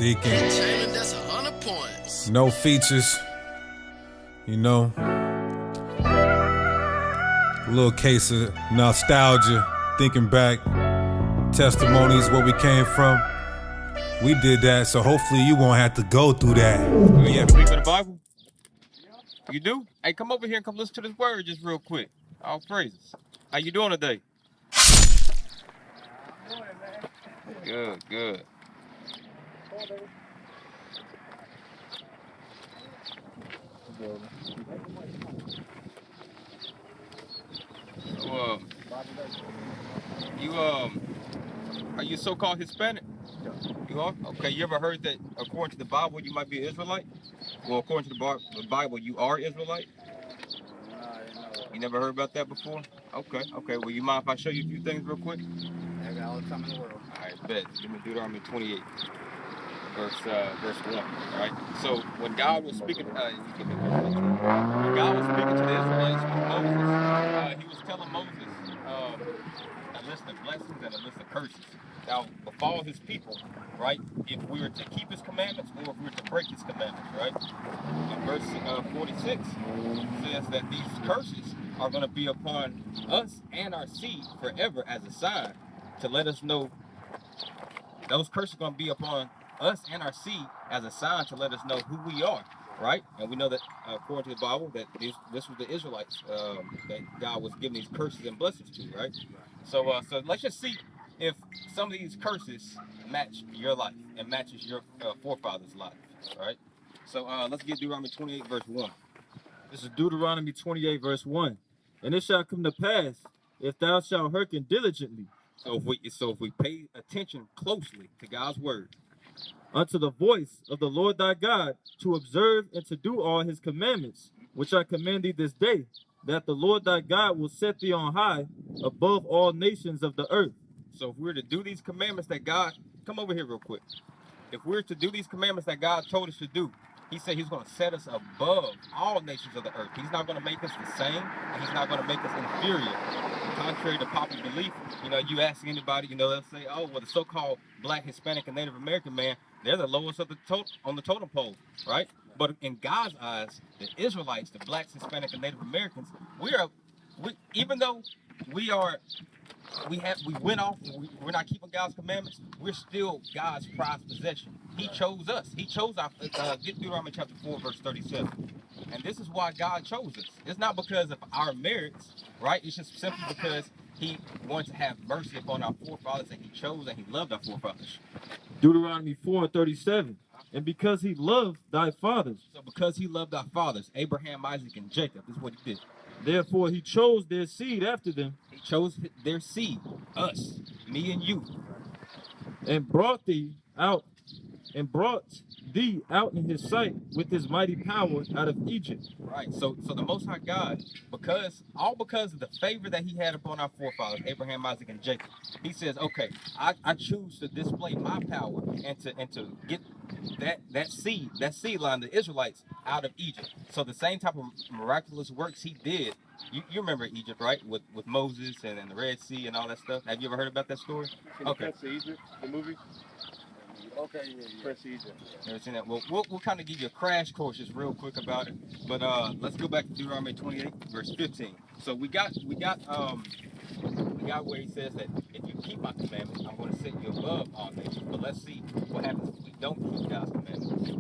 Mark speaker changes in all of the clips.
Speaker 1: Deacon.
Speaker 2: That's 100 points.
Speaker 1: No features, you know. A little case of nostalgia, thinking back, testimonies where we came from. We did that, so hopefully you won't have to go through that.
Speaker 3: Oh, yeah, believe in the Bible? You do? Hey, come over here and come listen to this word just real quick. All praises. How you doing today? Good, good. So, you are you so-called Hispanic? You are? Okay, you ever heard that according to the Bible you might be an Israelite? Well, according to the Bible, you are Israelite? You never heard about that before? Okay, okay. Well, you mind if I show you a few things real quick?
Speaker 4: I got all the time in the world.
Speaker 3: All right, bet. Give me Deuteronomy 28, verse 1. All right. So when God was speaking, when God was speaking to the Israelites with Moses, he was telling Moses a list of blessings and a list of curses. Now, befall his people, right? If we were to keep his commandments or if we were to break his commandments, right? In verse 46 says that these curses are going to be upon us and our seed forever as a sign to let us know. Those curses are going to be upon us and our seed as a sign to let us know who we are, right? And we know that according to the Bible that this was the Israelites that God was giving these curses and blessings to, right? So so let's just see if some of these curses match your life and matches your forefathers' life, right? So let's get Deuteronomy 28 verse 1.
Speaker 5: This is Deuteronomy 28 verse 1. And it shall come to pass, if thou shalt hearken diligently.
Speaker 3: So if we pay attention closely to God's word,
Speaker 5: unto the voice of the Lord thy God, to observe and to do all his commandments, which I command thee this day, that the Lord thy God will set thee on high above all nations of the earth.
Speaker 3: So if we're to do these commandments that God, come over here real quick. If we're to do these commandments that God told us to do, he said he's going to set us above all nations of the earth. He's not going to make us the same, and he's not going to make us inferior. Contrary to popular belief, you know, you ask anybody, you know, they'll say, oh, well, the so-called Black, Hispanic, and Native American man, they're the lowest of the on the totem pole, right? But in God's eyes, the Israelites, the Blacks, Hispanic, and Native Americans, even though we went off, we're not keeping God's commandments, we're still God's prized possession. He chose us. He chose our, get Deuteronomy chapter 4, verse 37. And this is why God chose us. It's not because of our merits, right? It's just simply because he wanted to have mercy upon our forefathers, and he chose and he loved our forefathers.
Speaker 5: Deuteronomy 4:37. And because he loved thy fathers.
Speaker 3: So because he loved our fathers, Abraham, Isaac, and Jacob, this is what he did.
Speaker 5: Therefore he chose their seed after them.
Speaker 3: He chose their seed, us, me and you.
Speaker 5: And brought thee out in his sight with his mighty power out of Egypt.
Speaker 3: Right. So the Most High God, because of the favor that he had upon our forefathers, Abraham, Isaac, and Jacob, he says, okay, I choose to display my power and to get that seed line, the Israelites, out of Egypt. So the same type of miraculous works he did. You remember Egypt, right? With Moses and the Red Sea and all that stuff. Have you ever heard about that story?
Speaker 4: Okay. Prince of Egypt, the movie? Okay, yeah. Prince of Egypt.
Speaker 3: Never seen that? Well, we'll kind of give you a crash course just real quick about it. But let's go back to Deuteronomy 28, verse 15. So we got where he says that if you keep my commandments, I'm going to set you above all nations. But let's see what happens if we don't keep God's commandments.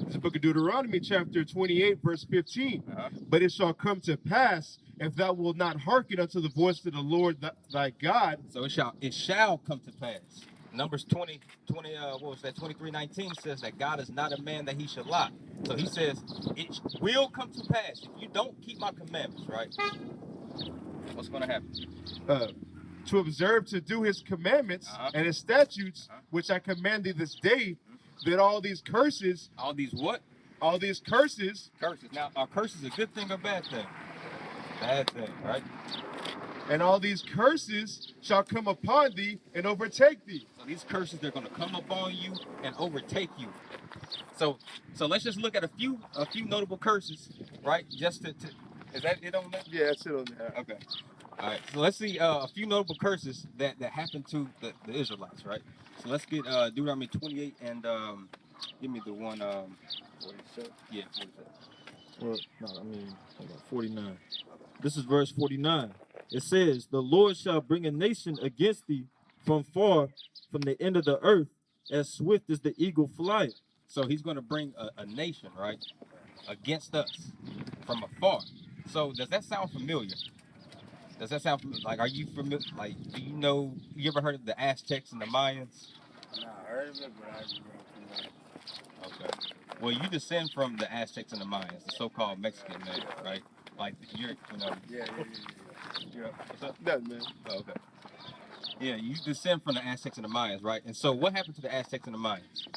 Speaker 6: It's the book of Deuteronomy, chapter 28, verse 15. But it shall come to pass, if thou wilt not hearken unto the voice of the Lord thy God.
Speaker 3: So it shall come to pass. Numbers 23:19 says that God is not a man that he should lie. So he says it will come to pass if you don't keep my commandments, right? What's going to happen?
Speaker 6: To observe to do his commandments and his statutes, which I command thee this day, that all these curses.
Speaker 3: All these what?
Speaker 6: All these curses.
Speaker 3: Curses. Now, are curses a good thing or bad thing? Bad thing, right?
Speaker 6: And all these curses shall come upon thee and overtake thee.
Speaker 3: So these curses, they're going to come upon you and overtake you. So let's just look at a few notable curses, right? Just to is that it on that?
Speaker 6: Yeah, that's it on there.
Speaker 3: Okay. All right. So let's see a few notable curses that happened to the Israelites, right? So let's get Deuteronomy 28 and Give me the one.
Speaker 4: 47.
Speaker 3: Yeah, 47.
Speaker 5: Well, no, I mean, hold on, 49. This is verse 49. It says, the Lord shall bring a nation against thee from far, from the end of the earth, as swift as the eagle flight.
Speaker 3: So he's going to bring a nation, right, against us from afar. So does that sound familiar? Does that sound familiar? Like, are you familiar? Like, do you know? You ever heard of the Aztecs and the Mayans?
Speaker 4: Nah, I heard of it, but I didn't know too much.
Speaker 3: Okay. Well, you descend from the Aztecs and the Mayans, the so-called Mexican man, right? Like you're, you know.
Speaker 4: Yeah.
Speaker 3: What's up?
Speaker 6: Nothing, man.
Speaker 3: Oh, okay. Yeah, you descend from the Aztecs and the Mayans, right? And so, what happened to the Aztecs and the Mayans?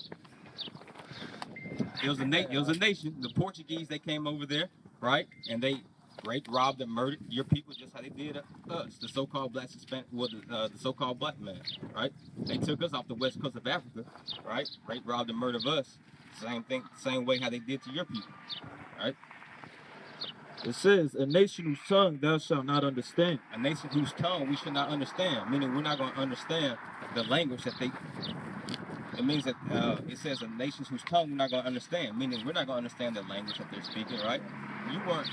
Speaker 3: It was a nation. The Portuguese, they came over there, right? And they raped, robbed, and murdered your people just how they did us, the so-called black Hispanic, well, the so-called black man, right? They took us off the west coast of Africa, right? Raped, robbed, and murdered us. Same thing, same way how they did to your people, right?
Speaker 5: It says, a nation whose tongue thou shalt not understand.
Speaker 3: A nation whose tongue we should not understand, meaning we're not going to understand the language that they. It means that it says a nation whose tongue we're not going to understand, meaning we're not going to understand the language that they're speaking, right? You weren't,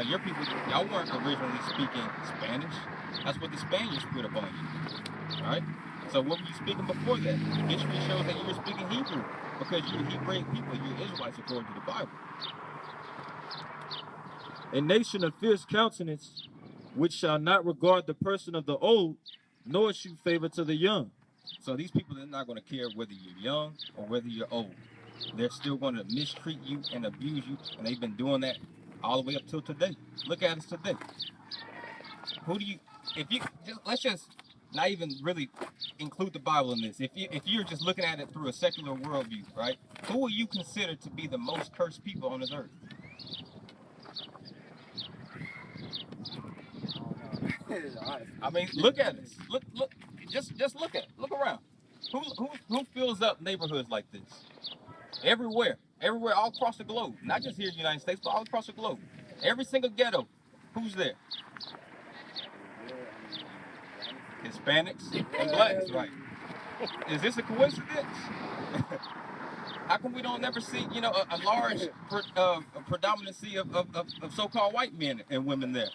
Speaker 3: your people, y'all weren't originally speaking Spanish. That's what the Spaniards put upon you, right? So what were you speaking before that? History shows that you were speaking Hebrew because you're Hebraic people, you're Israelites according to the Bible.
Speaker 5: A nation of fierce countenance, which shall not regard the person of the old, nor shew favor to the young.
Speaker 3: So these people are not going to care whether you're young or whether you're old. They're still going to mistreat you and abuse you, and they've been doing that all the way up till today. Look at us today. Who do you, if you, let's just not even really include the Bible in this. If you're just looking at it through a secular worldview, right? Who will you consider to be the most cursed people on this earth? I mean, look at us. Look, just look at it. Look around. Who fills up neighborhoods like this? Everywhere, all across the globe. Not just here in the United States, but all across the globe. Every single ghetto, who's there? Hispanics and blacks, right? Is this a coincidence? How come we don't never see, you know, a large predominancy of so-called white men and women there?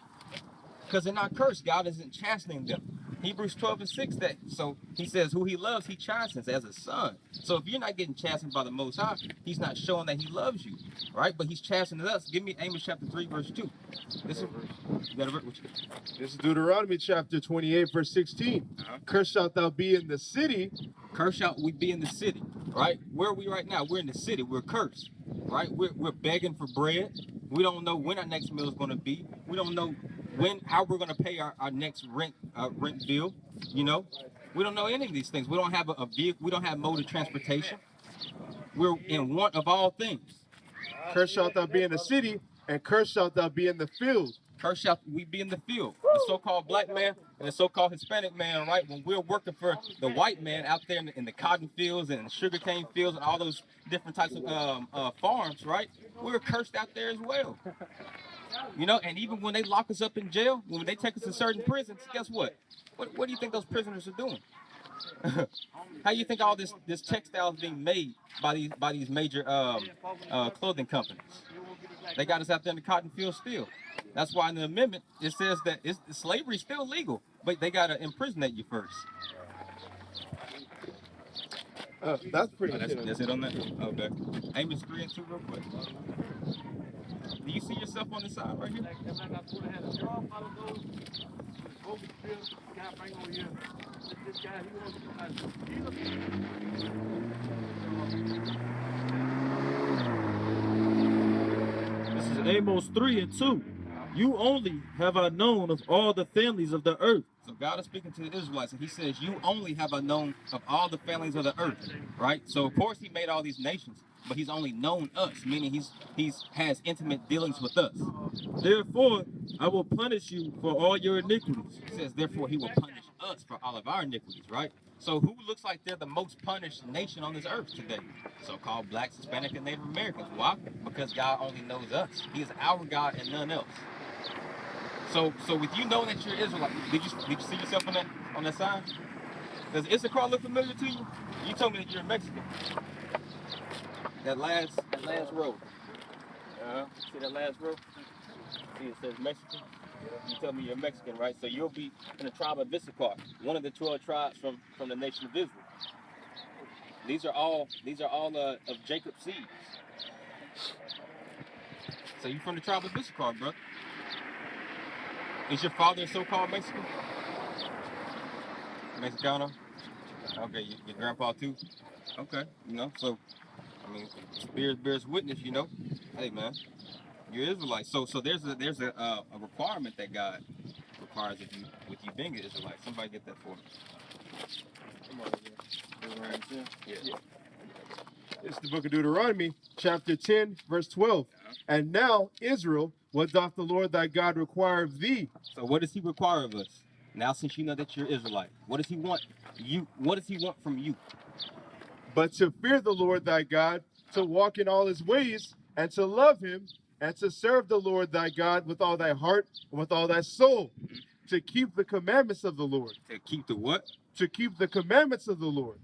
Speaker 3: Because they're not cursed. God isn't chastening them. Hebrews 12:6, that so he says who he loves he chastens as a son. So if you're not getting chastened by the Most High, he's not showing that he loves you, right? But he's chastening us. Give me Amos chapter 3 verse 2. This is, you got a verse?
Speaker 6: This is Deuteronomy chapter 28 verse 16. Cursed shalt thou be in the city.
Speaker 3: Cursed shall we be in the city, right? Where are we right now? We're in the city. We're cursed, right? We're begging for bread. We don't know when our next meal is going to be. We don't know how we're going to pay our next rent bill. You know, we don't know any of these things. We don't have a vehicle. We don't have mode of transportation. We're in want of all things.
Speaker 6: Cursed shalt thou be in the city, and cursed shalt thou be in the field.
Speaker 3: Cursed shall we be in the field. The so-called black man and the so-called Hispanic man, right? When we're working for the white man out there in the cotton fields and the sugarcane fields and all those different types of farms, right? We're cursed out there as well. You know, and even when they lock us up in jail, when they take us to certain prisons, guess what? What do you think those prisoners are doing? How do you think all this textile is being made by these major clothing companies? They got us out there in the cotton field still. That's why in the amendment it says that slavery is still legal, but they gotta imprisonate you first.
Speaker 6: That's pretty good.
Speaker 3: That's it on that? Okay. Amos 3 and 2 real quick. Do you see yourself on the side right here?
Speaker 5: This is Amos 3 and 2. You only have I known of all the families of the earth.
Speaker 3: So God is speaking to the Israelites, and he says, you only have I known of all the families of the earth, right? So of course he made all these nations, but he's only known us, meaning he has intimate dealings with us.
Speaker 5: Therefore, I will punish you for all your iniquities.
Speaker 3: He says, therefore he will punish us for all of our iniquities, right? So who looks like they're the most punished nation on this earth today? So-called blacks, Hispanic, and Native Americans. Why? Because God only knows us. He is our God and none else. So with you knowing that you're Israelite, did you see yourself on that sign? Does Issachar look familiar to you? You told me that you're Mexican. that last row. See that last row? See it says Mexican. You tell me you're Mexican, right? So you'll be in the tribe of Issachar, one of the 12 tribes from the nation of Israel. These are all of Jacob's seeds. So you from the tribe of Issachar, bro. Is your father a so-called Mexican? Mexicano? Okay, your grandpa too? Okay, you know, so, I mean, Spirit bears witness, you know. Hey, man, you're Israelite. So there's a requirement that God requires of you with you being an Israelite. Somebody get that for me. Come on, yeah.
Speaker 6: It's the book of Deuteronomy, chapter 10, verse 12. And now, Israel, what doth the Lord thy God require of thee?
Speaker 3: So what does he require of us? Now, since you know that you're Israelite, what does he want what does he want from you?
Speaker 6: But to fear the Lord thy God, to walk in all his ways, and to love him, and to serve the Lord thy God with all thy heart and with all thy soul, to keep the commandments of the Lord.
Speaker 3: To keep the what?
Speaker 6: To keep the commandments of the Lord.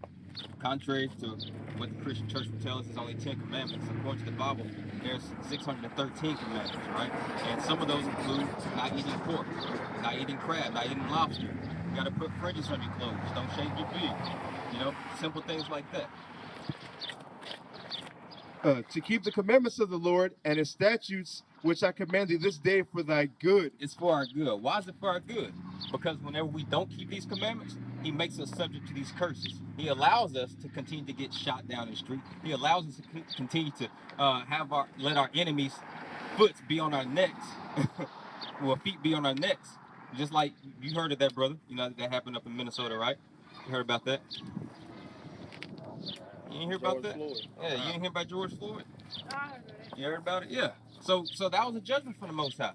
Speaker 3: Contrary to what the Christian church would tell us, there's only 10 commandments. According to the Bible, there's 613 commandments, right? And some of those include not eating pork, not eating crab, not eating lobster. You gotta put fringes on your clothes. Don't shave your beard. You know, simple things like that.
Speaker 6: To keep the commandments of the Lord and his statutes, which I command thee this day for thy good.
Speaker 3: It's for our good. Why is it for our good? Because whenever we don't keep these commandments, he makes us subject to these curses. He allows us to continue to get shot down in the street. He allows us to continue to let our enemies' foot be on our necks, well, feet be on our necks. Just like you heard of that, brother. You know that happened up in Minnesota, right? You heard about that? You didn't hear about that?
Speaker 4: Floyd.
Speaker 3: Yeah, you didn't hear about George Floyd? You heard about it? Yeah. So that was a judgment from the Most High.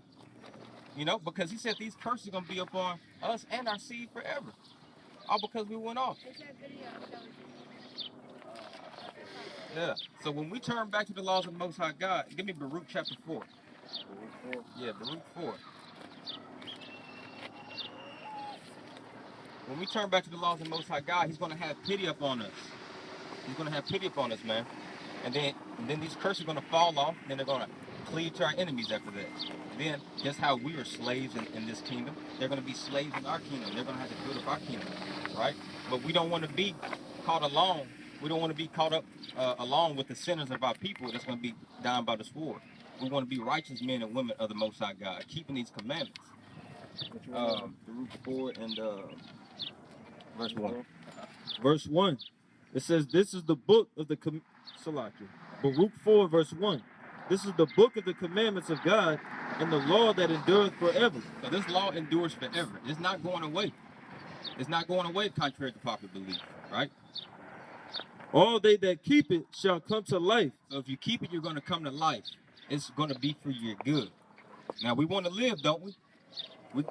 Speaker 3: You know, because he said these curses are going to be upon us and our seed forever. All because we went off. Yeah. So when we turn back to the laws of the Most High God, give me Baruch chapter 4.
Speaker 4: Baruch 4?
Speaker 3: Yeah, Baruch 4. When we turn back to the laws of the Most High God, he's going to have pity upon us. He's going to have pity upon us, man. And then these curses are going to fall off, and then they're going to cleave to our enemies after that. Then, just how we are slaves in this kingdom, they're going to be slaves in our kingdom. They're going to have to build up our kingdom, right? But we don't want to be caught along. We don't want to be caught up along with the sinners of our people that's going to be down by the sword. We want to be righteous men and women of the Most High God, keeping these commandments. Baruch 4 and verse 1.
Speaker 5: Verse 1. It says, this is the book of the Salakia. Baruch 4, verse 1. This is the book of the commandments of God and the law that endureth forever.
Speaker 3: So this law endures forever. It's not going away. It's not going away contrary to popular belief, right?
Speaker 5: All they that keep it shall come to life.
Speaker 3: So if you keep it, you're going to come to life. It's going to be for your good. Now, we want to live, don't we?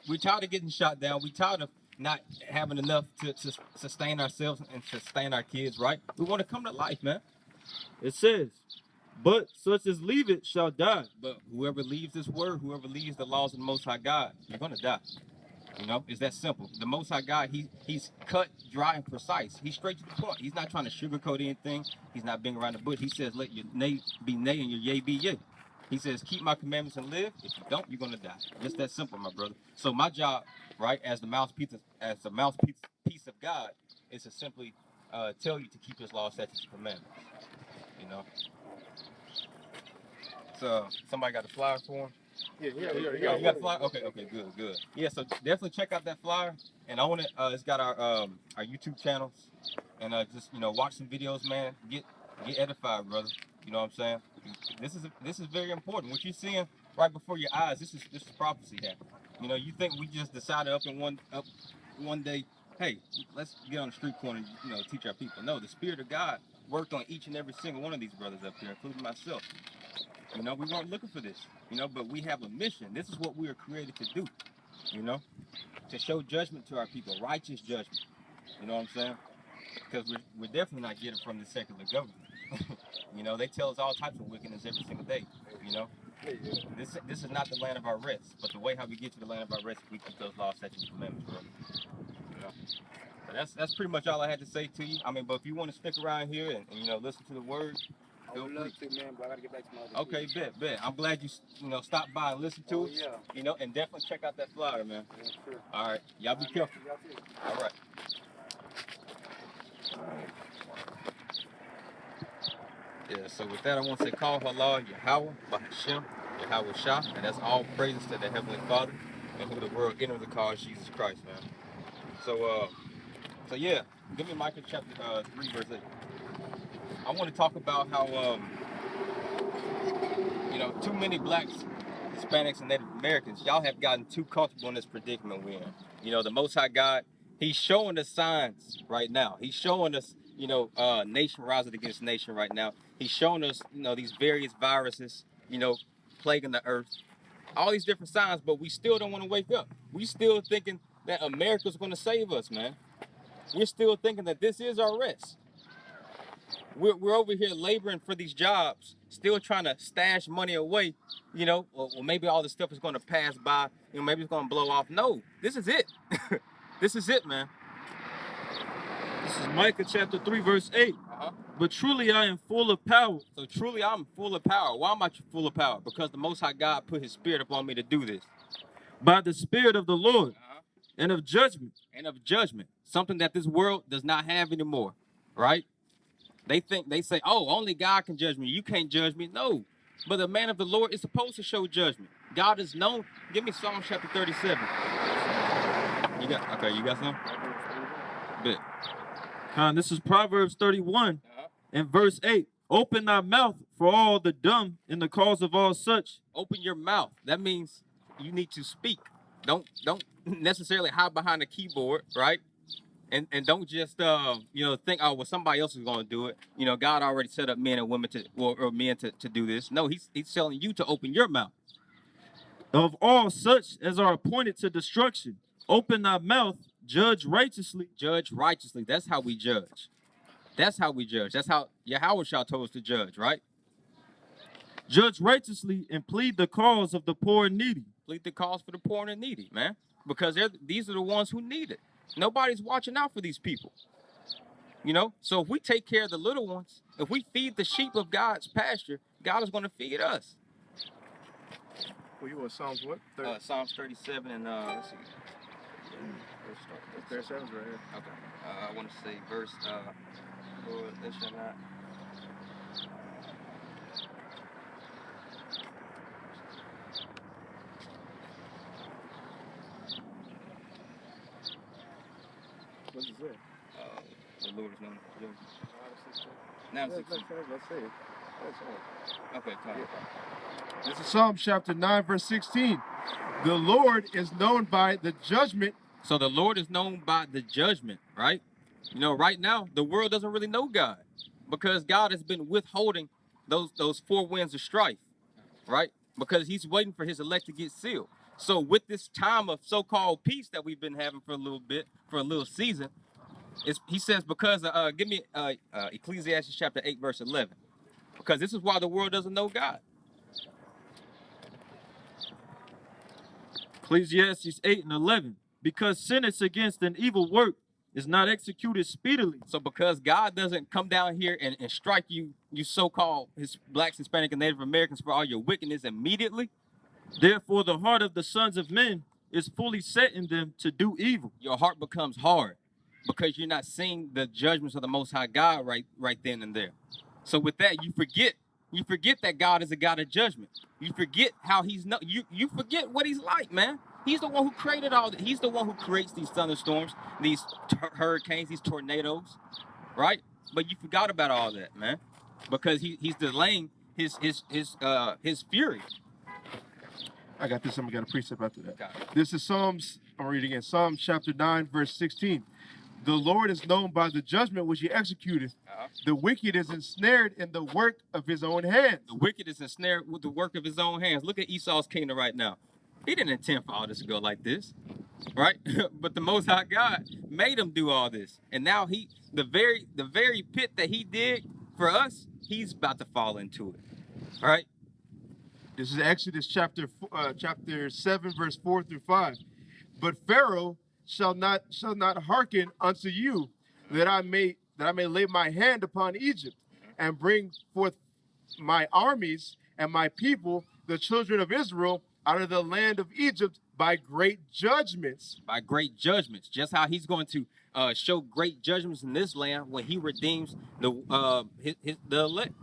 Speaker 3: We're tired of getting shot down. We're tired of not having enough to sustain ourselves and sustain our kids, right? We want to come to life, man.
Speaker 5: It says, but such as leave it shall die.
Speaker 3: But whoever leaves this word, whoever leaves the laws of the Most High God, you're going to die. You know, it's that simple. The Most High God, he's cut, dry, and precise. He's straight to the point. He's not trying to sugarcoat anything. He's not being around the bush. He says, let your nay be nay and your yea be yea. He says, keep my commandments and live. If you don't, you're going to die. Just that simple, my brother. So my job, right, as the mouthpiece of God, is to simply tell you to keep his law, statutes, and commandments. You know. So somebody got a flyer for him?
Speaker 4: Yeah.
Speaker 3: You got a flyer? Okay, good. Yeah, so definitely check out that flyer and own it. It's got our YouTube channels, and just watch some videos, man. Get edified, brother. You know what I'm saying? This is very important. What you're seeing right before your eyes, this is prophecy happening. You know, you think we just decided up one day, hey, let's get on the street corner and teach our people. No, the Spirit of God worked on each and every single one of these brothers up here, including myself. You know, we weren't looking for this, but we have a mission. This is what we are created to do, to show judgment to our people, righteous judgment. You know what I'm saying? Because we're definitely not getting from the secular government. They tell us all types of wickedness every single day, This is not the land of our rest, but the way how we get to the land of our rest is we keep those laws, statutes, and commandments, bro. So that's pretty much all I had to say to you. I mean, but if you want to stick around here and listen to the word, Feel free.
Speaker 4: to, man, but I gotta get back to my other
Speaker 3: Okay, bet. I'm glad you stopped by and listened to us.
Speaker 4: yeah.
Speaker 3: And definitely check out that flyer, man.
Speaker 4: Yeah, sure.
Speaker 3: All right, y'all be careful.
Speaker 4: Y'all too.
Speaker 3: All right. Yeah, so with that, I want to say, call Allah, Yahweh, Bahashem, Yahweh Shah, and that's all praises to the Heavenly Father, and who the world enters the cause Jesus Christ, man. So yeah, give me Micah chapter 3, verse 8. I want to talk about how, too many blacks, Hispanics, and Native Americans, y'all have gotten too comfortable in this predicament we're in. The Most High God, He's showing us signs right now. He's showing us, nation rising against nation right now. He's showing us, these various viruses, plaguing the earth. All these different signs, but we still don't want to wake up. We still thinking that America's going to save us, man. We're still thinking that this is our rest. We're over here laboring for these jobs, still trying to stash money away, or maybe all this stuff is going to pass by, maybe it's going to blow off. No, this is it. This is it, man.
Speaker 5: This is Micah chapter 3, verse 8. But truly I am full of power.
Speaker 3: So truly I'm full of power. Why am I full of power? Because the Most High God put His Spirit upon me to do this.
Speaker 5: By the Spirit of the Lord and of judgment.
Speaker 3: And of judgment. Something that this world does not have anymore, right? They say, oh, only God can judge me. You can't judge me. No. But the man of the Lord is supposed to show judgment. God is known. Give me Psalm chapter 37. You got some? Bit.
Speaker 5: This is Proverbs 31 and verse 8. Open thy mouth for all the dumb in the cause of all such.
Speaker 3: Open your mouth. That means you need to speak. Don't necessarily hide behind a keyboard, right? And don't just think, oh, well, somebody else is going to do it. God already set up men and women or men to do this. No, he's telling you to open your mouth.
Speaker 5: Of all such as are appointed to destruction, open thy mouth, judge righteously.
Speaker 3: Judge righteously. That's how we judge. That's how we judge. That's how Yahweh Shah told us to judge, right?
Speaker 5: Judge righteously and plead the cause of the poor and needy.
Speaker 3: Plead the cause for the poor and needy, man. Because these are the ones who need it. Nobody's watching out for these people. So if we take care of the little ones, if we feed the sheep of God's pasture, God is going to feed us.
Speaker 6: Well, you want Psalms what?
Speaker 3: Psalms 37 and let's see.
Speaker 6: 37's right here.
Speaker 3: Okay. I want to say verse Lord, they shall not.
Speaker 6: What does it say?
Speaker 3: The Lord is known as judge. Now,
Speaker 6: Let's say it.
Speaker 3: okay, come on.
Speaker 6: This is Psalm chapter 9, verse 16. The Lord is known by the judgment.
Speaker 3: So the Lord is known by the judgment, right? Right now, the world doesn't really know God because God has been withholding those four winds of strife, right? Because He's waiting for His elect to get sealed. So with this time of so-called peace that we've been having for a little bit, for a little season, He says, because, give me Ecclesiastes chapter 8, verse 11. Because this is why the world doesn't know God.
Speaker 5: Ecclesiastes 8 and 11. Because sentence against an evil work is not executed speedily.
Speaker 3: So because God doesn't come down here and strike you so-called blacks, Hispanic, and Native Americans for all your wickedness immediately.
Speaker 5: Therefore, the heart of the sons of men is fully set in them to do evil.
Speaker 3: Your heart becomes hard because you're not seeing the judgments of the Most High God right then and there. So with that, you forget that God is a God of judgment. You forget how you forget what He's like, man. He's the one who created all that. He's the one who creates these thunderstorms, these hurricanes, these tornadoes, right? But you forgot about all that, man, because he's delaying his fury.
Speaker 6: I got this. I'm going to precept after that. This is Psalms. I'm reading again. Psalm chapter 9, verse 16. The Lord is known by the judgment which He executed. The wicked is ensnared in the work of his own hands.
Speaker 3: The wicked is ensnared with the work of his own hands. Look at Esau's kingdom right now. He didn't intend for all this to go like this, right? But the Most High God made him do all this. And now the very pit that He did for us, he's about to fall into it, all right?
Speaker 6: This is Exodus chapter 7, verse 4 through 5. But Pharaoh shall not hearken unto you, that I may lay my hand upon Egypt, and bring forth my armies and my people, the children of Israel, out of the land of Egypt by great judgments.
Speaker 3: By great judgments, just how he's going to show great judgments in this land when he redeems the elect.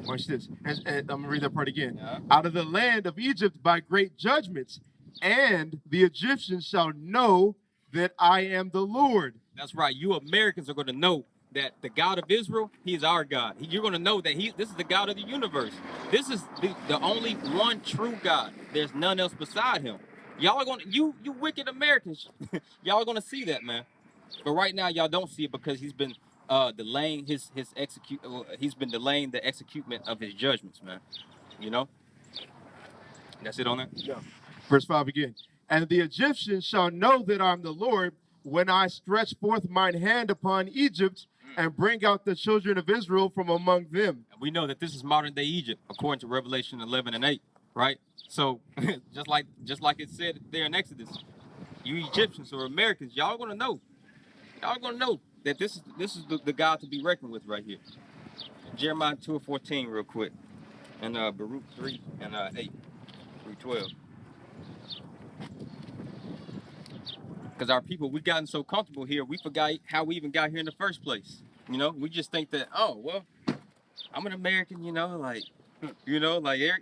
Speaker 6: Watch this. And I'm going to read that part again.
Speaker 3: Yeah.
Speaker 6: Out of the land of Egypt by great judgments, and the Egyptians shall know that I am the Lord.
Speaker 3: That's right. You Americans are going to know that the God of Israel, he is our God. You're going to know that this is the God of the universe. This is the only one true God. There's none else beside him. Y'all are going to, you wicked Americans, y'all are going to see that, man. But right now, y'all don't see it because he's been delaying he's been delaying the execution of his judgments, man. You know? That's it on that?
Speaker 6: Yeah. Verse 5 again. And the Egyptians shall know that I am the Lord when I stretch forth mine hand upon Egypt and bring out the children of Israel from among them.
Speaker 3: And we know that this is modern day Egypt, according to Revelation 11:8, right? So just like it said there in Exodus, you Egyptians or Americans, y'all are gonna know. Y'all are gonna know that this is the God to be reckoned with right here. Jeremiah 2:14 real quick. And Baruch 3 and 8 through 12. Because our people, we've gotten so comfortable here, we forgot how we even got here in the first place. You know, we just think that, oh, well, I'm an American, you know, like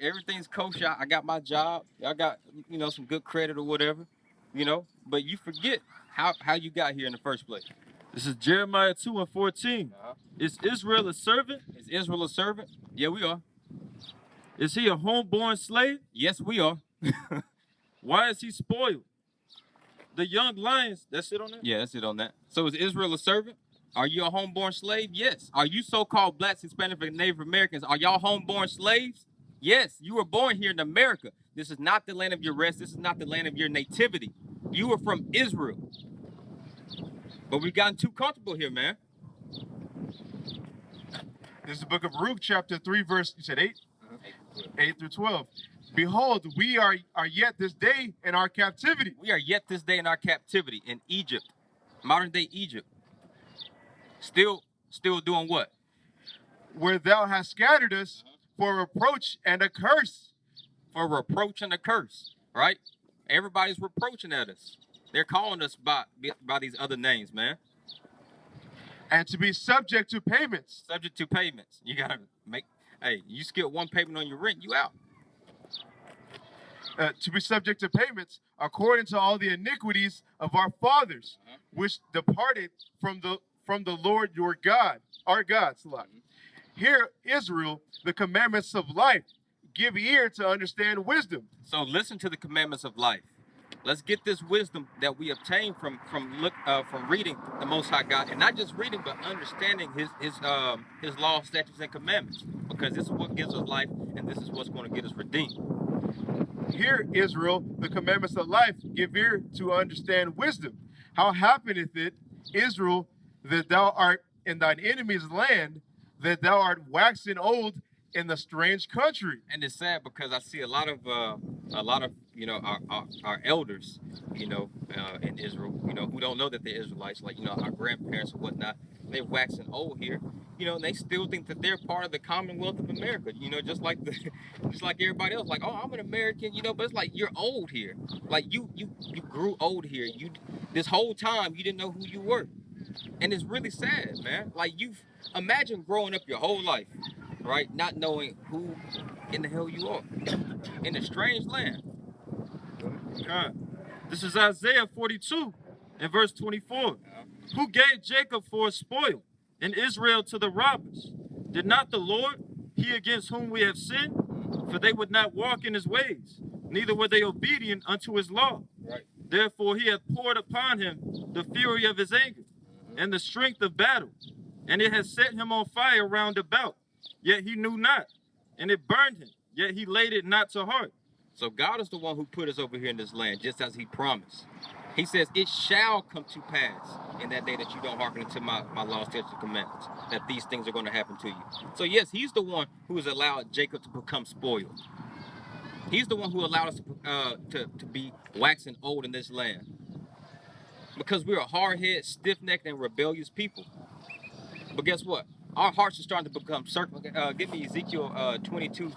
Speaker 3: everything's kosher. I got my job. I got, you know, some good credit or whatever, you know. But you forget how you got here in the first place.
Speaker 5: This is Jeremiah 2:14. Is Israel a servant?
Speaker 3: Is Israel a servant? Yeah, we are.
Speaker 5: Is he a homeborn slave?
Speaker 3: Yes, we are.
Speaker 5: Why is he spoiled? The young lions, that's it on that?
Speaker 3: Yeah, that's it on that. So is Israel a servant? Are you a homeborn slave? Yes. Are you so-called blacks, Hispanic, and Native Americans? Are y'all homeborn slaves? Yes. You were born here in America. This is not the land of your rest. This is not the land of your nativity. You were from Israel. But we've gotten too comfortable here, man.
Speaker 6: This is the book of Baruch, chapter 3, verse, you said 8? 8 through 12. Behold, we are yet this day in our captivity.
Speaker 3: We are yet this day in our captivity in Egypt, modern day Egypt. Still doing what?
Speaker 6: Where thou hast scattered us for reproach and a curse.
Speaker 3: For reproach and a curse, right? Everybody's reproaching at us. They're calling us by these other names, man.
Speaker 6: And to be subject to payments.
Speaker 3: Subject to payments. You gotta hey, you skip one payment on your rent, you out.
Speaker 6: To be subject to payments according to all the iniquities of our fathers, which departed from the Lord your God, our God. Hear, Israel, the commandments of life. Give ear to understand wisdom.
Speaker 3: So listen to the commandments of life. Let's get this wisdom that we obtain from reading the Most High God, and not just reading, but understanding His law, statutes, and commandments. Because this is what gives us life, and this is what's going to get us redeemed.
Speaker 6: Hear, Israel, the commandments of life. Give ear to understand wisdom. How happeneth it, Israel, that thou art in thine enemy's land, that thou art waxen old in the strange country?
Speaker 3: And it's sad because I see a lot of you know, our elders, you know, in Israel, you know, who don't know that they're Israelites, like, you know, our grandparents or whatnot. They're waxing old here, you know, and they still think that they're part of the Commonwealth of America, you know, just like everybody else. Like, oh, I'm an American, you know, but it's like you're old here. Like you grew old here. This whole time you didn't know who you were, and it's really sad, man. Like, imagine growing up your whole life, right, not knowing who in the hell you are in a strange land.
Speaker 5: This is Isaiah 42 and verse 24. Who gave Jacob for a spoil and Israel to the robbers? Did not the Lord, he against whom we have sinned? For they would not walk in his ways, neither were they obedient unto his law.
Speaker 3: Right.
Speaker 5: Therefore he hath poured upon him the fury of his anger and the strength of battle, and it has set him on fire round about, yet he knew not, and it burned him, yet he laid it not to heart.
Speaker 3: So God is the one who put us over here in this land, just as he promised. He says, it shall come to pass in that day that you don't hearken unto my law, statutes, and commandments, that these things are going to happen to you. So yes, he's the one who has allowed Jacob to become spoiled. He's the one who allowed us to be waxing old in this land. Because we're a hard-headed, stiff-necked, and rebellious people. But guess what? our hearts are starting to become circle. Give me Ezekiel 22,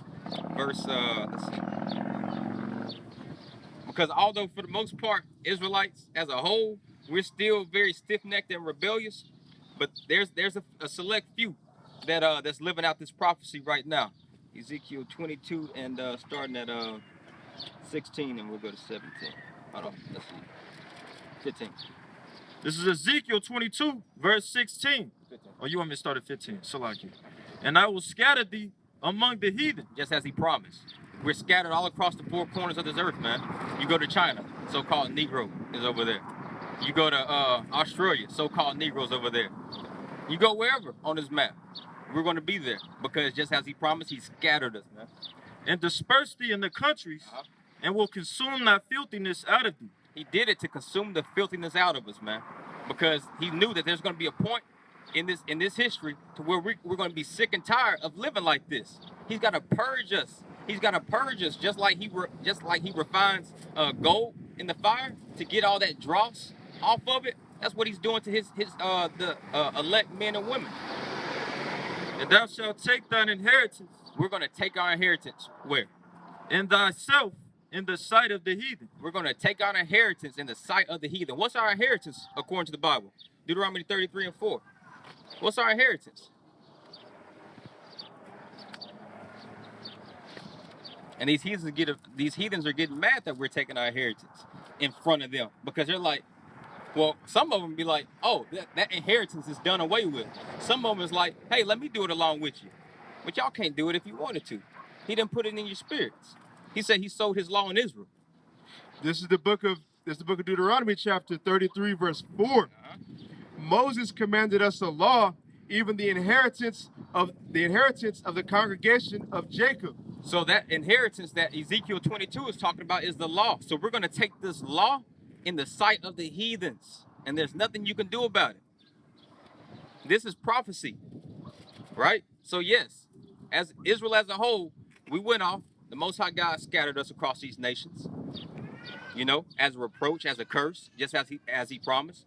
Speaker 3: verse, let's see. Because although for the most part, Israelites as a whole, we're still very stiff-necked and rebellious, but there's a select few that that's living out this prophecy right now. Ezekiel 22 and starting at 16, and we'll go to 17. Hold on, let's see. 15.
Speaker 5: This is Ezekiel 22, verse 16.
Speaker 3: 15.
Speaker 5: Oh, you want me to start at 15? So like you. And I will scatter thee among the heathen.
Speaker 3: Just as he promised. We're scattered all across the four corners of this earth, man. You go to China, so-called Negro is over there. You go to Australia, so-called Negroes over there. You go wherever on this map, we're going to be there. Because just as he promised, he scattered us, man.
Speaker 5: And disperse thee in the countries, and will consume thy filthiness out of thee.
Speaker 3: He did it to consume the filthiness out of us, man. Because he knew that there's going to be a point in this history to where we're going to be sick and tired of living like this. He's got to purge us. He's got to purge us just like he refines gold in the fire to get all that dross off of it. That's what he's doing to the elect men and women.
Speaker 5: And thou shalt take thine inheritance.
Speaker 3: We're going to take our inheritance where?
Speaker 5: In thyself, in the sight of the heathen.
Speaker 3: We're going to take our inheritance in the sight of the heathen. What's our inheritance according to the Bible? Deuteronomy 33 and 4. What's our inheritance? And these heathens are getting mad that we're taking our inheritance in front of them, because they're like, well, some of them be like, oh, that inheritance is done away with. Some of them is like, hey, let me do it along with you. But y'all can't do it if you wanted to. He didn't put it in your spirits. He said he sold his law in Israel.
Speaker 6: This is the book of Deuteronomy, chapter 33, verse 4. Moses commanded us a law, even the inheritance of the congregation of Jacob.
Speaker 3: So that inheritance that Ezekiel 22 is talking about is the law. So we're going to take this law in the sight of the heathens, and there's nothing you can do about it. This is prophecy, right? So yes, as Israel as a whole, we went off. The Most High God scattered us across these nations, you know, as a reproach, as a curse, just as he promised.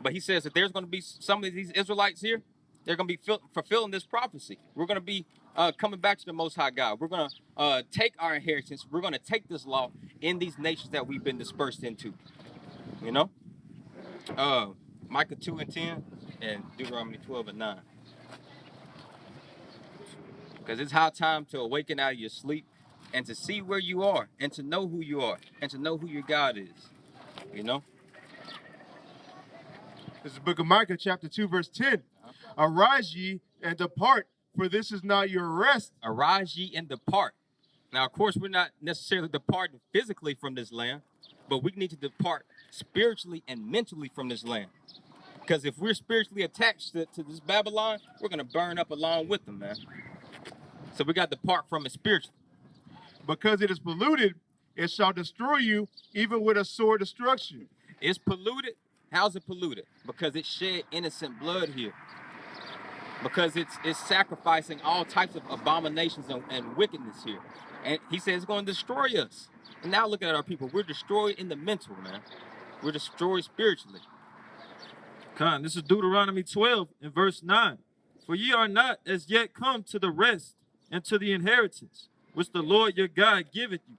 Speaker 3: But he says that there's going to be some of these Israelites here, they're going to be fulfilling this prophecy. We're going to be coming back to the Most High God. We're going to take our inheritance. We're going to take this law in these nations that we've been dispersed into, you know. Micah 2 and 10 and Deuteronomy 12 and 9. Because it's high time to awaken out of your sleep and to see where you are and to know who you are and to know who your God is, you know.
Speaker 6: This is the book of Micah, chapter 2, verse 10. Arise ye and depart, for this is not your rest.
Speaker 3: Arise ye and depart. Now, of course, we're not necessarily departing physically from this land, but we need to depart spiritually and mentally from this land. Because if we're spiritually attached to this Babylon, we're going to burn up along with them, man. So we got to depart from it spiritually.
Speaker 6: Because it is polluted, it shall destroy you, even with a sore destruction.
Speaker 3: It's polluted. How's it polluted? Because it shed innocent blood here. Because it's sacrificing all types of abominations and wickedness here. And he says it's going to destroy us. And now look at our people. We're destroyed in the mental, man. We're destroyed spiritually.
Speaker 5: Con, this is Deuteronomy 12 and verse 9. For ye are not as yet come to the rest and to the inheritance, which the Lord your God giveth you.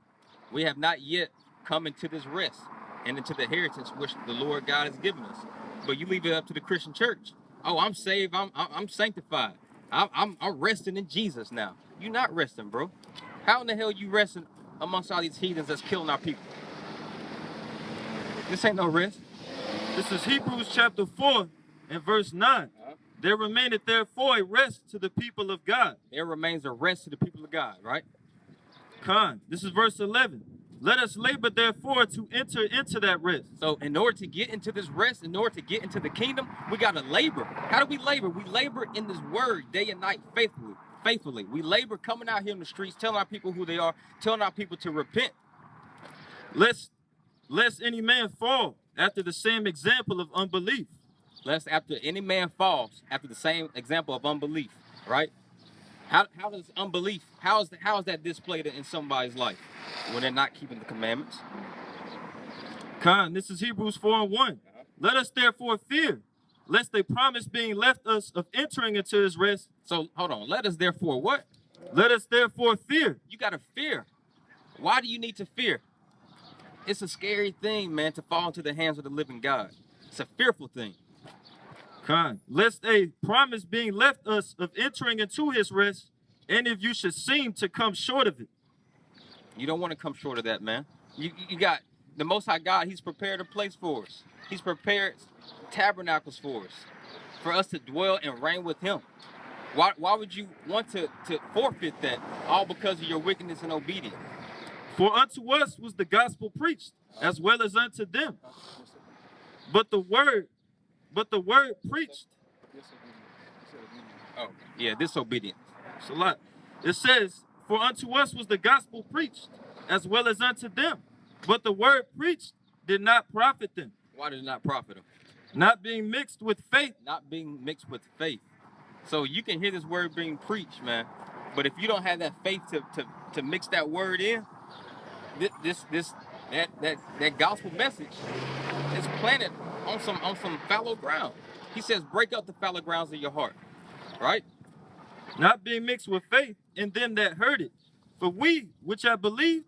Speaker 3: We have not yet come into this rest and into the inheritance which the Lord God has given us. But you leave it up to the Christian church. Oh, I'm saved. I'm sanctified. I'm resting in Jesus now. You're not resting, bro. How in the hell you resting amongst all these heathens that's killing our people? This ain't no rest.
Speaker 5: This is Hebrews chapter 4 and verse 9. There remaineth therefore a rest to the people of God.
Speaker 3: There remains a rest to the people of God, right?
Speaker 5: Con, this is verse 11. Let us labor therefore to enter into that rest.
Speaker 3: So in order to get into this rest, in order to get into the kingdom, we got to labor. How do we labor? We labor in this word day and night faithfully. We labor coming out here in the streets, telling our people who they are, telling our people to repent.
Speaker 5: Lest any man fall after the same example of unbelief.
Speaker 3: Lest after any man falls after the same example of unbelief, right? How does unbelief, how is that displayed in somebody's life when they're not keeping the commandments?
Speaker 5: Con, this is Hebrews 4 and 1. Let us therefore fear, lest a promise being left us of entering into his rest.
Speaker 3: So hold on. Let us therefore what?
Speaker 5: Let us therefore fear.
Speaker 3: You gotta fear. Why do you need to fear? It's a scary thing, man, to fall into the hands of the living God. It's a fearful thing.
Speaker 5: Lest a promise being left us of entering into his rest, any of you should seem to come short of it.
Speaker 3: You don't want to come short of that, man. You got the Most High God. He's prepared a place for us. He's prepared tabernacles for us to dwell and reign with him. Why would you want to forfeit that, all because of your wickedness and obedience?
Speaker 5: For unto us was the gospel preached, as well as unto them. But the word preached.
Speaker 3: Oh, yeah, disobedience.
Speaker 5: It's a lot. It says, for unto us was the gospel preached, as well as unto them. But the word preached did not profit them.
Speaker 3: Why did it not profit them?
Speaker 5: Not being mixed with faith.
Speaker 3: Not being mixed with faith. So you can hear this word being preached, man. But if you don't have that faith to mix that word in, that gospel message is planted on some fallow ground. He says, break up the fallow grounds of your heart, right?
Speaker 5: Not being mixed with faith in them that heard it. For we, which I believe,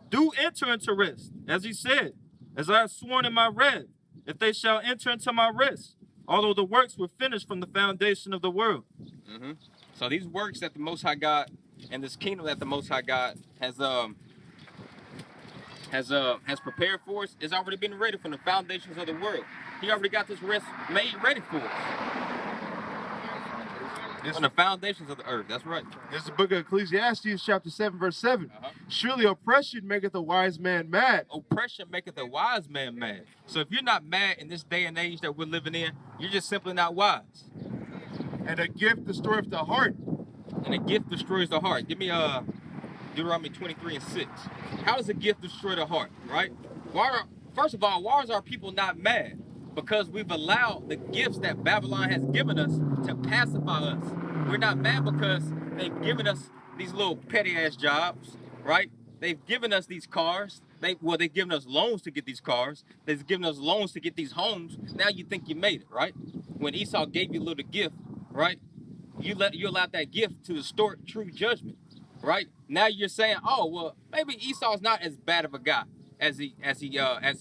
Speaker 5: do enter into rest, as he said, as I have sworn in my wrath, if they shall enter into my rest, although the works were finished from the foundation of the world.
Speaker 3: Mm-hmm. So these works that the Most High God and this kingdom that the Most High God has prepared for us has already been ready from the foundations of the world. He already got this rest made ready for us. From the foundations of the earth. That's right.
Speaker 6: This is the book of Ecclesiastes, chapter 7, verse 7. Surely oppression maketh a wise man mad.
Speaker 3: Oppression maketh a wise man mad. So if you're not mad in this day and age that we're living in, you're just simply not wise.
Speaker 6: And a gift destroyeth the heart.
Speaker 3: And a gift destroys the heart. Give me Deuteronomy 23 and 6. How does a gift destroy the heart, right? First of all, why is our people not mad? Because we've allowed the gifts that Babylon has given us to pacify us. We're not mad because they've given us these little petty ass jobs, right? They've given us these cars. They've given us loans to get these cars. They've given us loans to get these homes. Now you think you made it, right? When Esau gave you a little gift, right? You allowed that gift to distort true judgment, right? Now you're saying, oh well, maybe Esau's not as bad of a guy as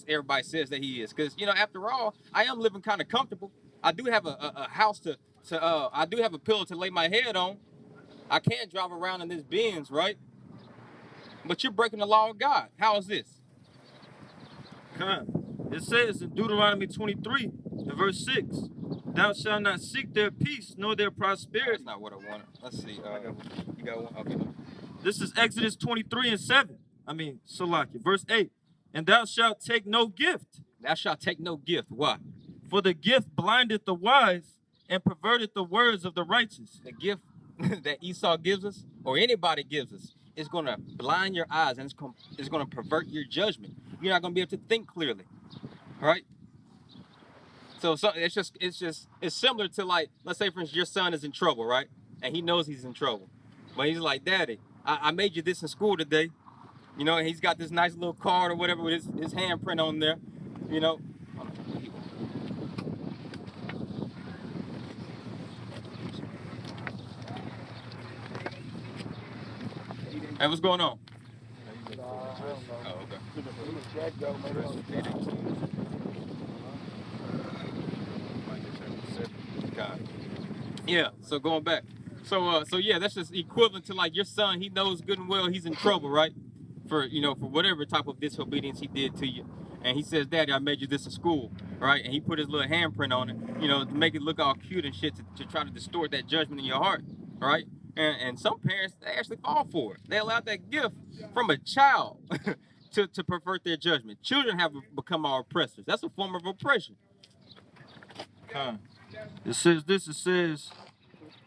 Speaker 3: everybody says that he is, because after all, I am living kind of comfortable. I do have a house I do have a pillow to lay my head on. I can drive around in this Benz, right? But you're breaking the law of God. How is this?
Speaker 5: It says in Deuteronomy 23 and verse 6, thou shalt not seek their peace nor their prosperity.
Speaker 3: That's not what I wanted. Let's see. You got one? Okay.
Speaker 5: This is Exodus 23 and 7. Salaki, verse 8. And thou shalt take no gift.
Speaker 3: Thou shalt take no gift. Why?
Speaker 5: For the gift blindeth the wise and perverted the words of the righteous.
Speaker 3: The gift that Esau gives us, or anybody gives us, is going to blind your eyes and it's going to pervert your judgment. You're not going to be able to think clearly, right? So it's similar to, like, let's say for instance your son is in trouble, right? And he knows he's in trouble, but he's like, Daddy, I made you this in school today. And he's got this nice little card or whatever with his handprint on there, Hey, what's going on? Oh, okay. Yeah, so going back. So yeah, that's just equivalent to, like, your son, he knows good and well he's in trouble, right? For whatever type of disobedience he did to you. And he says, Daddy, I made you this in school, right? And he put his little handprint on it, to make it look all cute and shit, to try to distort that judgment in your heart, right? And some parents, they actually fall for it. They allow that gift from a child to pervert their judgment. Children have become our oppressors. That's a form of oppression.
Speaker 5: It says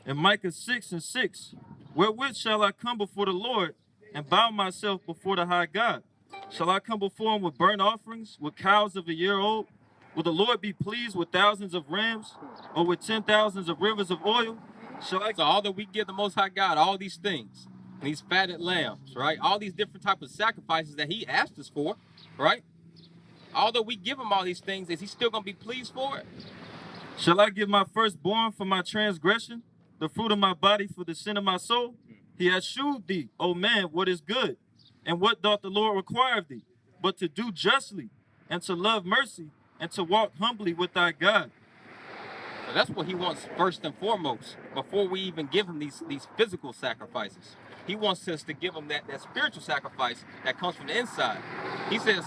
Speaker 5: in Micah 6 and 6, wherewith shall I come before the Lord and bow myself before the high God? Shall I come before him with burnt offerings, with cows of a year old? Will the Lord be pleased with thousands of rams, or with 10,000s of rivers of oil?
Speaker 3: So although we give the Most High God all these things, these fatted lambs, right? All these different types of sacrifices that he asked us for, right? Although we give him all these things, is he still going to be pleased for it?
Speaker 5: Shall I give my firstborn for my transgression, the fruit of my body for the sin of my soul? He has shewed thee, O man, what is good. And what doth the Lord require of thee? But to do justly, and to love mercy, and to walk humbly with thy God.
Speaker 3: So that's what he wants first and foremost, before we even give him these physical sacrifices. He wants us to give him that spiritual sacrifice that comes from the inside. He says,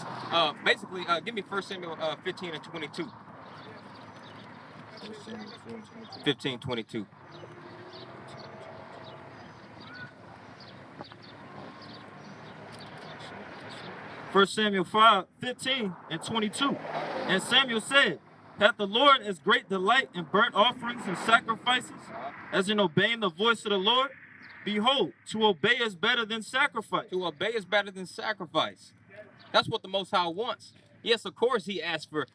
Speaker 3: basically, give me 1 Samuel 15 and 22. 15:22.
Speaker 5: 1 Samuel 15 and 22. And Samuel said, hath the Lord as great delight in burnt offerings and sacrifices as in obeying the voice of the Lord? Behold, to obey is better than sacrifice.
Speaker 3: To obey is better than sacrifice. That's what the Most High wants. Yes, of course, he asked for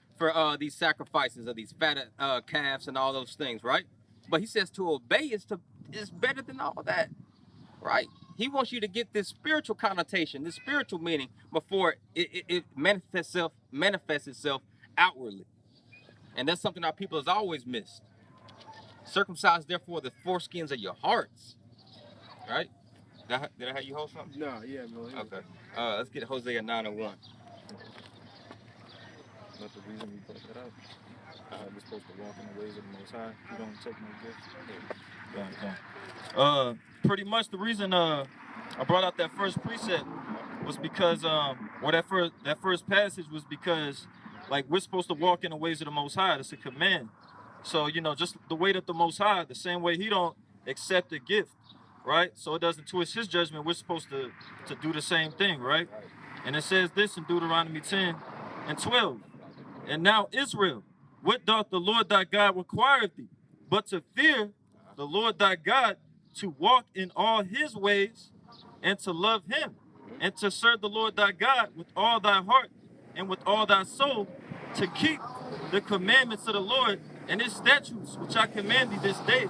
Speaker 3: these sacrifices of these fat calves and all those things, right? But he says to obey is better than all that, right? He wants you to get this spiritual connotation, this spiritual meaning before it manifests itself outwardly. And that's something our people has always missed. Circumcise, therefore, the foreskins of your hearts, right? Did I have you hold something?
Speaker 4: No, yeah, no.
Speaker 3: Okay. Let's get Hosea 9:1.
Speaker 7: But the reason we brought that up, we're supposed to walk in the ways of the Most High. You don't take no gift.
Speaker 5: Pretty much the reason I brought out that first precept was because or that first passage was because, like, we're supposed to walk in the ways of the Most High. It's a command. So, you know, just the way that the Most High, the same way he don't accept a gift, right? So it doesn't twist his judgment. We're supposed to do the same thing, right? And it says this in Deuteronomy 10 and 12. And now, Israel, what doth the Lord thy God require of thee? But to fear the Lord thy God, to walk in all his ways, and to love him, and to serve the Lord thy God with all thy heart and with all thy soul, to keep the commandments of the Lord and his statutes, which I command thee this day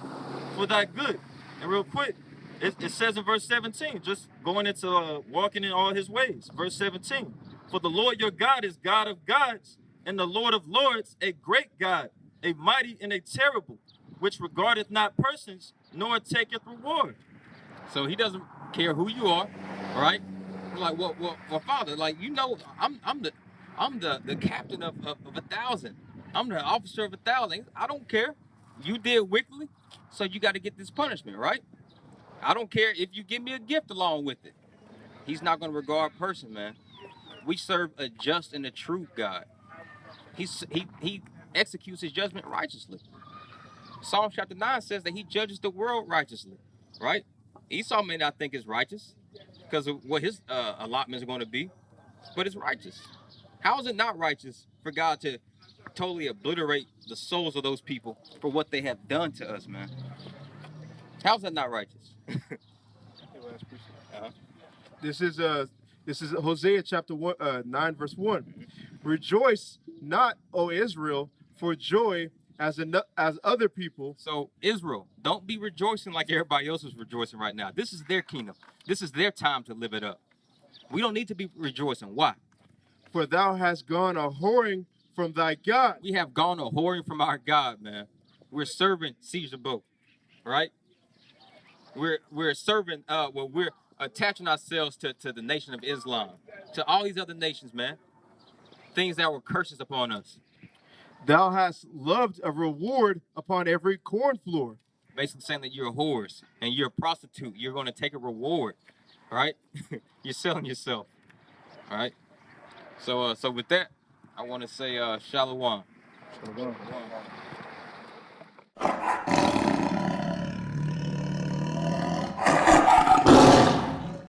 Speaker 5: for thy good. And real quick, it says in verse 17, just going into walking in all his ways. Verse 17, for the Lord your God is God of gods, and the Lord of lords, a great God, a mighty and a terrible, which regardeth not persons, nor taketh reward.
Speaker 3: So he doesn't care who you are, right? Like, well, Father, like, you know, I'm the captain of 1,000. I'm the officer of 1,000. I don't care. You did wickedly, so you got to get this punishment, right? I don't care if you give me a gift along with it. He's not going to regard person, man. We serve a just and a true God. He executes his judgment righteously. Psalm chapter 9 says that he judges the world righteously, right? Esau may not think it's righteous because of what his allotment is going to be, but it's righteous. How is it not righteous for God to totally obliterate the souls of those people for what they have done to us, man? How is that not righteous?
Speaker 6: This is Hosea chapter 9 verse 1. Rejoice not, O Israel, for joy as other people.
Speaker 3: So Israel, don't be rejoicing like everybody else is rejoicing right now. This is their kingdom. This is their time to live it up. We don't need to be rejoicing. Why?
Speaker 6: For thou hast gone a whoring from thy God.
Speaker 3: We have gone a whoring from our God, man. We're serving Caesar Boat, right? We're serving, we're attaching ourselves to the nation of Islam, to all these other nations, man. Things that were curses upon us.
Speaker 6: Thou hast loved a reward upon every corn floor.
Speaker 3: Basically saying that you're a horse and you're a prostitute. You're going to take a reward, right? You're selling yourself, all right? So with that, I want to say shalom.
Speaker 7: Shalom.